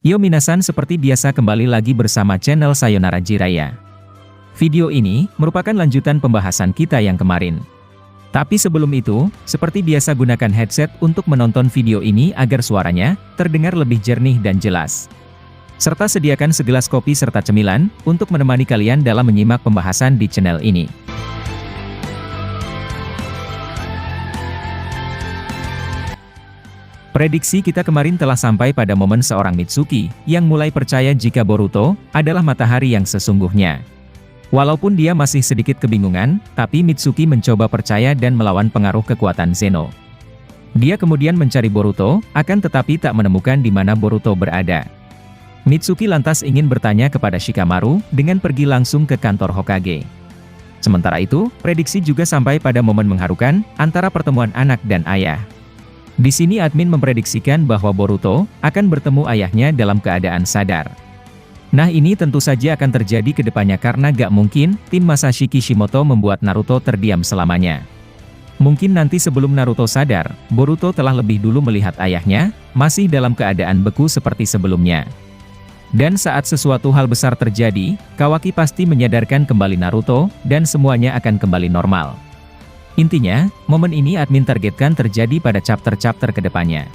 Yo minasan, seperti biasa kembali lagi bersama channel Sayonara Jiraiya. Video ini merupakan lanjutan pembahasan kita yang kemarin. Tapi sebelum itu, seperti biasa gunakan headset untuk menonton video ini agar suaranya terdengar lebih jernih dan jelas. Serta sediakan segelas kopi serta cemilan untuk menemani kalian dalam menyimak pembahasan di channel ini. Prediksi kita kemarin telah sampai pada momen seorang Mitsuki yang mulai percaya jika Boruto adalah matahari yang sesungguhnya. Walaupun dia masih sedikit kebingungan, tapi Mitsuki mencoba percaya dan melawan pengaruh kekuatan Zeno. Dia kemudian mencari Boruto, akan tetapi tak menemukan di mana Boruto berada. Mitsuki lantas ingin bertanya kepada Shikamaru dengan pergi langsung ke kantor Hokage. Sementara itu, prediksi juga sampai pada momen mengharukan antara pertemuan anak dan ayah. Di sini admin memprediksikan bahwa Boruto akan bertemu ayahnya dalam keadaan sadar. Nah, ini tentu saja akan terjadi ke depannya karena gak mungkin tim Masashi Kishimoto membuat Naruto terdiam selamanya. Mungkin nanti sebelum Naruto sadar, Boruto telah lebih dulu melihat ayahnya masih dalam keadaan beku seperti sebelumnya. Dan saat sesuatu hal besar terjadi, Kawaki pasti menyadarkan kembali Naruto dan semuanya akan kembali normal. Intinya, momen ini admin targetkan terjadi pada chapter-chapter kedepannya.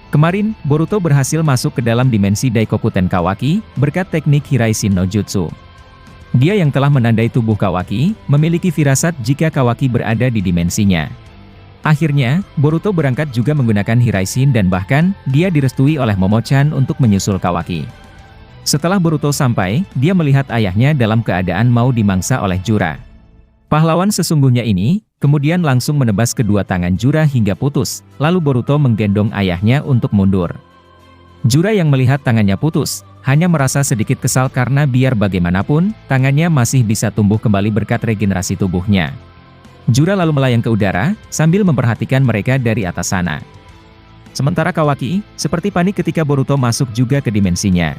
Kemarin, Boruto berhasil masuk ke dalam dimensi Daikokuten Kawaki, berkat teknik Hiraishin no Jutsu. Dia yang telah menandai tubuh Kawaki, memiliki firasat jika Kawaki berada di dimensinya. Akhirnya, Boruto berangkat juga menggunakan Hiraishin dan bahkan, dia direstui oleh Momo-chan untuk menyusul Kawaki. Setelah Boruto sampai, dia melihat ayahnya dalam keadaan mau dimangsa oleh Jura. Pahlawan sesungguhnya ini, kemudian langsung menebas kedua tangan Jura hingga putus, lalu Boruto menggendong ayahnya untuk mundur. Jura yang melihat tangannya putus, hanya merasa sedikit kesal karena biar bagaimanapun, tangannya masih bisa tumbuh kembali berkat regenerasi tubuhnya. Jura lalu melayang ke udara, sambil memperhatikan mereka dari atas sana. Sementara Kawaki, seperti panik ketika Boruto masuk juga ke dimensinya.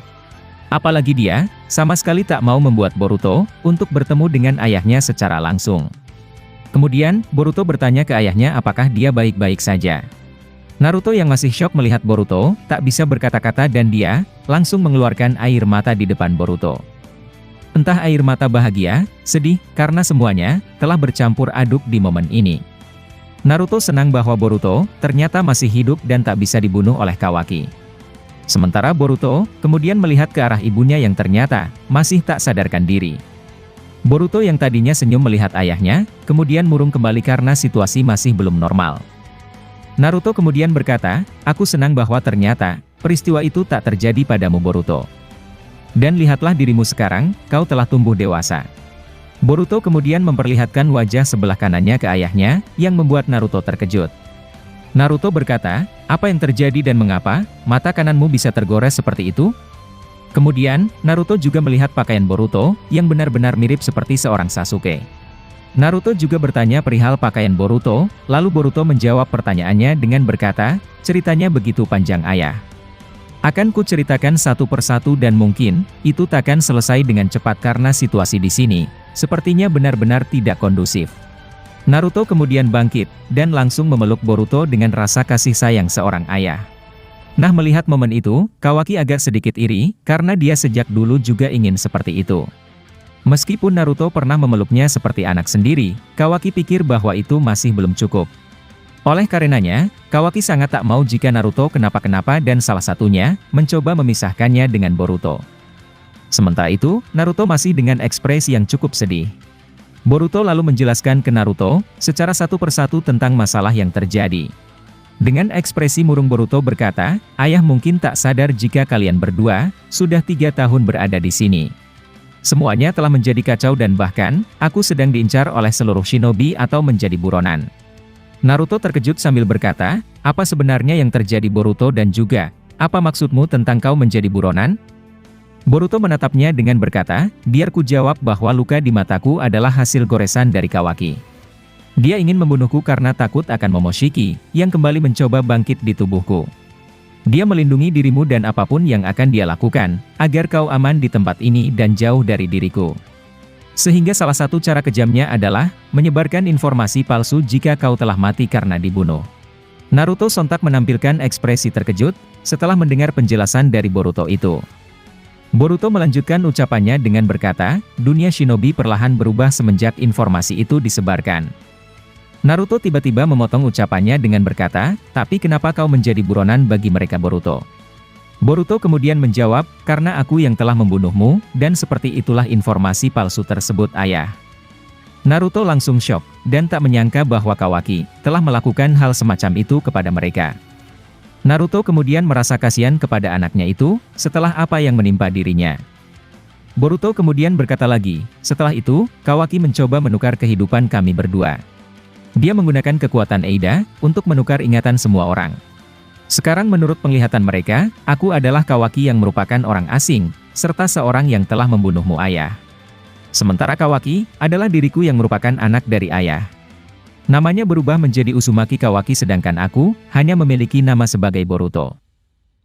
Apalagi dia, sama sekali tak mau membuat Boruto untuk bertemu dengan ayahnya secara langsung. Kemudian, Boruto bertanya ke ayahnya apakah dia baik-baik saja. Naruto yang masih syok melihat Boruto, tak bisa berkata-kata dan dia langsung mengeluarkan air mata di depan Boruto. Entah air mata bahagia, sedih, karena semuanya telah bercampur aduk di momen ini. Naruto senang bahwa Boruto ternyata masih hidup dan tak bisa dibunuh oleh Kawaki. Sementara Boruto kemudian melihat ke arah ibunya yang ternyata masih tak sadarkan diri. Boruto yang tadinya senyum melihat ayahnya, kemudian murung kembali karena situasi masih belum normal. Naruto kemudian berkata, "Aku senang bahwa ternyata peristiwa itu tak terjadi padamu Boruto. Dan lihatlah dirimu sekarang, kau telah tumbuh dewasa." Boruto kemudian memperlihatkan wajah sebelah kanannya ke ayahnya, yang membuat Naruto terkejut. Naruto berkata, "Apa yang terjadi dan mengapa mata kananmu bisa tergores seperti itu?" Kemudian, Naruto juga melihat pakaian Boruto, yang benar-benar mirip seperti seorang Sasuke. Naruto juga bertanya perihal pakaian Boruto, lalu Boruto menjawab pertanyaannya dengan berkata, "Ceritanya begitu panjang ayah. Akan ku ceritakan satu persatu dan mungkin, itu takkan selesai dengan cepat karena situasi di sini, sepertinya benar-benar tidak kondusif." Naruto kemudian bangkit, dan langsung memeluk Boruto dengan rasa kasih sayang seorang ayah. Nah, melihat momen itu, Kawaki agak sedikit iri, karena dia sejak dulu juga ingin seperti itu. Meskipun Naruto pernah memeluknya seperti anak sendiri, Kawaki pikir bahwa itu masih belum cukup. Oleh karenanya, Kawaki sangat tak mau jika Naruto kenapa-kenapa dan salah satunya, mencoba memisahkannya dengan Boruto. Sementara itu, Naruto masih dengan ekspresi yang cukup sedih. Boruto lalu menjelaskan ke Naruto, secara satu persatu tentang masalah yang terjadi. Dengan ekspresi murung Boruto berkata, "Ayah mungkin tak sadar jika kalian berdua, sudah 3 tahun berada di sini. Semuanya telah menjadi kacau dan bahkan, aku sedang diincar oleh seluruh shinobi atau menjadi buronan." Naruto terkejut sambil berkata, "Apa sebenarnya yang terjadi Boruto dan juga, apa maksudmu tentang kau menjadi buronan?" Boruto menatapnya dengan berkata, "Biar ku jawab bahwa luka di mataku adalah hasil goresan dari Kawaki. Dia ingin membunuhku karena takut akan Momoshiki, yang kembali mencoba bangkit di tubuhku. Dia melindungi dirimu dan apapun yang akan dia lakukan, agar kau aman di tempat ini dan jauh dari diriku. Sehingga salah satu cara kejamnya adalah, menyebarkan informasi palsu jika kau telah mati karena dibunuh." Naruto sontak menampilkan ekspresi terkejut, setelah mendengar penjelasan dari Boruto itu. Boruto melanjutkan ucapannya dengan berkata, dunia shinobi perlahan berubah semenjak informasi itu disebarkan. Naruto tiba-tiba memotong ucapannya dengan berkata, tapi kenapa kau menjadi buronan bagi mereka Boruto? Boruto kemudian menjawab, karena aku yang telah membunuhmu, dan seperti itulah informasi palsu tersebut ayah. Naruto langsung syok, dan tak menyangka bahwa Kawaki telah melakukan hal semacam itu kepada mereka. Naruto kemudian merasa kasihan kepada anaknya itu, setelah apa yang menimpa dirinya. Boruto kemudian berkata lagi, setelah itu, Kawaki mencoba menukar kehidupan kami berdua. Dia menggunakan kekuatan Eida, untuk menukar ingatan semua orang. Sekarang menurut penglihatan mereka, aku adalah Kawaki yang merupakan orang asing, serta seorang yang telah membunuhmu ayah. Sementara Kawaki, adalah diriku yang merupakan anak dari ayah. Namanya berubah menjadi Uzumaki Kawaki sedangkan aku, hanya memiliki nama sebagai Boruto.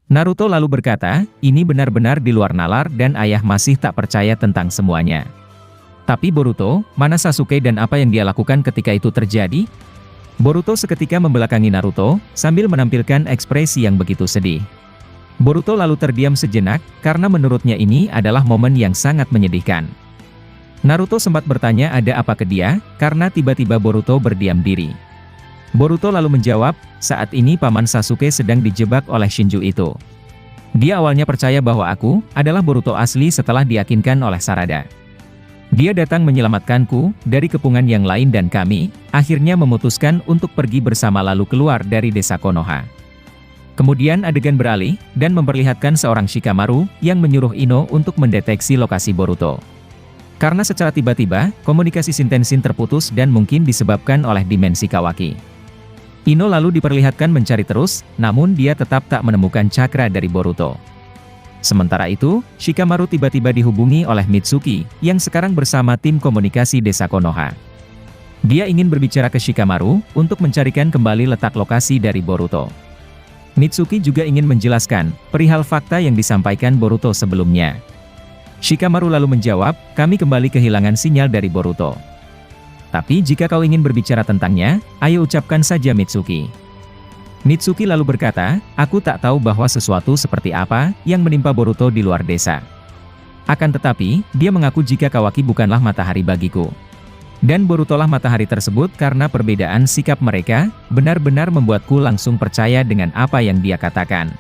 Naruto lalu berkata, ini benar-benar di luar nalar dan ayah masih tak percaya tentang semuanya. Tapi Boruto, mana Sasuke dan apa yang dia lakukan ketika itu terjadi? Boruto seketika membelakangi Naruto, sambil menampilkan ekspresi yang begitu sedih. Boruto lalu terdiam sejenak, karena menurutnya ini adalah momen yang sangat menyedihkan. Naruto sempat bertanya ada apa ke dia, karena tiba-tiba Boruto berdiam diri. Boruto lalu menjawab, saat ini Paman Sasuke sedang dijebak oleh Shinju itu. Dia awalnya percaya bahwa aku adalah Boruto asli setelah diyakinkan oleh Sarada. Dia datang menyelamatkanku dari kepungan yang lain dan kami akhirnya memutuskan untuk pergi bersama lalu keluar dari desa Konoha. Kemudian adegan beralih dan memperlihatkan seorang Shikamaru yang menyuruh Ino untuk mendeteksi lokasi Boruto. Karena secara tiba-tiba, komunikasi Shintensin terputus dan mungkin disebabkan oleh dimensi Kawaki. Ino lalu diperlihatkan mencari terus, namun dia tetap tak menemukan cakra dari Boruto. Sementara itu, Shikamaru tiba-tiba dihubungi oleh Mitsuki, yang sekarang bersama tim komunikasi desa Konoha. Dia ingin berbicara ke Shikamaru, untuk mencarikan kembali letak lokasi dari Boruto. Mitsuki juga ingin menjelaskan, perihal fakta yang disampaikan Boruto sebelumnya. Shikamaru lalu menjawab, kami kembali kehilangan sinyal dari Boruto. Tapi jika kau ingin berbicara tentangnya, ayo ucapkan saja Mitsuki. Mitsuki lalu berkata, aku tak tahu bahwa sesuatu seperti apa yang menimpa Boruto di luar desa. Akan tetapi, dia mengaku jika Kawaki bukanlah matahari bagiku. Dan Borutolah matahari tersebut karena perbedaan sikap mereka, benar-benar membuatku langsung percaya dengan apa yang dia katakan.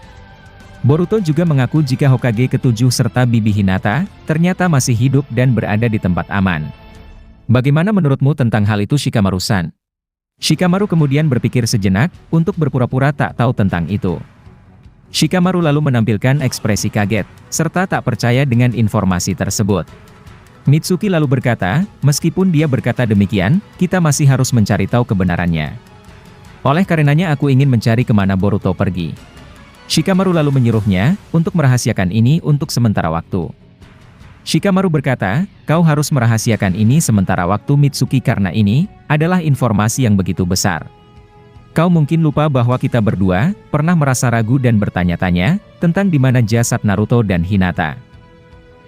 Boruto juga mengaku jika Hokage ke-7 serta Bibi Hinata, ternyata masih hidup dan berada di tempat aman. Bagaimana menurutmu tentang hal itu Shikamaru-san? Shikamaru kemudian berpikir sejenak, untuk berpura-pura tak tahu tentang itu. Shikamaru lalu menampilkan ekspresi kaget, serta tak percaya dengan informasi tersebut. Mitsuki lalu berkata, meskipun dia berkata demikian, kita masih harus mencari tahu kebenarannya. Oleh karenanya aku ingin mencari kemana Boruto pergi. Shikamaru lalu menyuruhnya, untuk merahasiakan ini untuk sementara waktu. Shikamaru berkata, kau harus merahasiakan ini sementara waktu Mitsuki karena ini adalah informasi yang begitu besar. Kau mungkin lupa bahwa kita berdua pernah merasa ragu dan bertanya-tanya tentang di mana jasad Naruto dan Hinata.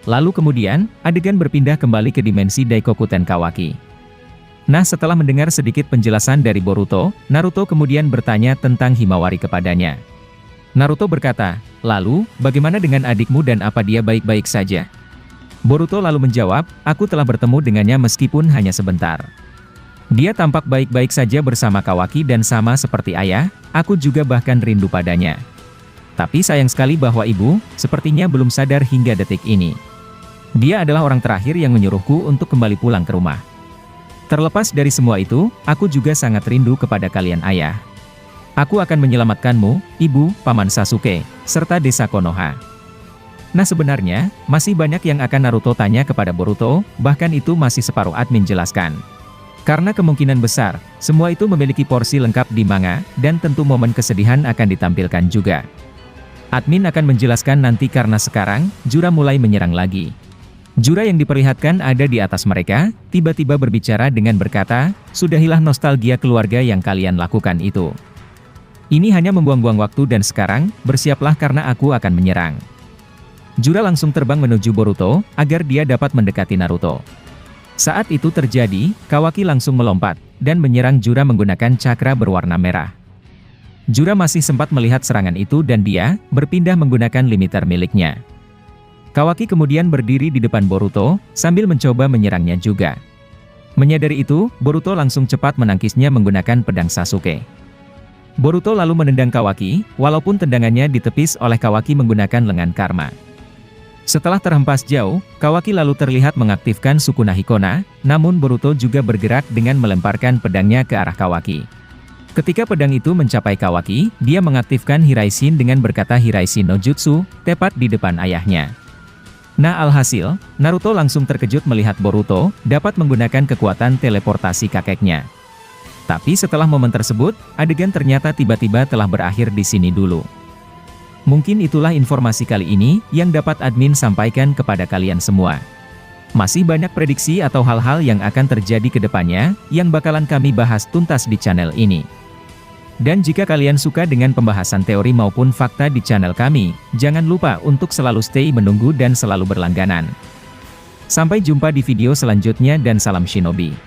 Lalu kemudian, adegan berpindah kembali ke dimensi Daikokuten Kawaki. Nah setelah mendengar sedikit penjelasan dari Boruto, Naruto kemudian bertanya tentang Himawari kepadanya. Naruto berkata, lalu, bagaimana dengan adikmu dan apa dia baik-baik saja? Boruto lalu menjawab, aku telah bertemu dengannya meskipun hanya sebentar. Dia tampak baik-baik saja bersama Kawaki dan sama seperti ayah, aku juga bahkan rindu padanya. Tapi sayang sekali bahwa ibu, sepertinya belum sadar hingga detik ini. Dia adalah orang terakhir yang menyuruhku untuk kembali pulang ke rumah. Terlepas dari semua itu, aku juga sangat rindu kepada kalian ayah. Aku akan menyelamatkanmu, ibu, Paman Sasuke, serta desa Konoha. Nah sebenarnya, masih banyak yang akan Naruto tanya kepada Boruto, bahkan itu masih separuh admin jelaskan. Karena kemungkinan besar, semua itu memiliki porsi lengkap di manga, dan tentu momen kesedihan akan ditampilkan juga. Admin akan menjelaskan nanti karena sekarang, Jura mulai menyerang lagi. Jura yang diperlihatkan ada di atas mereka, tiba-tiba berbicara dengan berkata, sudahilah nostalgia keluarga yang kalian lakukan itu. Ini hanya membuang-buang waktu dan sekarang, bersiaplah karena aku akan menyerang. Jura langsung terbang menuju Boruto, agar dia dapat mendekati Naruto. Saat itu terjadi, Kawaki langsung melompat, dan menyerang Jura menggunakan cakra berwarna merah. Jura masih sempat melihat serangan itu dan dia berpindah menggunakan limiter miliknya. Kawaki kemudian berdiri di depan Boruto, sambil mencoba menyerangnya juga. Menyadari itu, Boruto langsung cepat menangkisnya menggunakan pedang Sasuke. Boruto lalu menendang Kawaki, walaupun tendangannya ditepis oleh Kawaki menggunakan lengan karma. Setelah terhempas jauh, Kawaki lalu terlihat mengaktifkan Sukuna Hikona, namun Boruto juga bergerak dengan melemparkan pedangnya ke arah Kawaki. Ketika pedang itu mencapai Kawaki, dia mengaktifkan Hiraishin dengan berkata Hiraishin no Jutsu, tepat di depan ayahnya. Nah alhasil, Naruto langsung terkejut melihat Boruto dapat menggunakan kekuatan teleportasi kakeknya. Tapi setelah momen tersebut, adegan ternyata tiba-tiba telah berakhir di sini dulu. Mungkin itulah informasi kali ini yang dapat admin sampaikan kepada kalian semua. Masih banyak prediksi atau hal-hal yang akan terjadi ke depannya yang bakalan kami bahas tuntas di channel ini. Dan jika kalian suka dengan pembahasan teori maupun fakta di channel kami, jangan lupa untuk selalu stay menunggu dan selalu berlangganan. Sampai jumpa di video selanjutnya dan salam shinobi.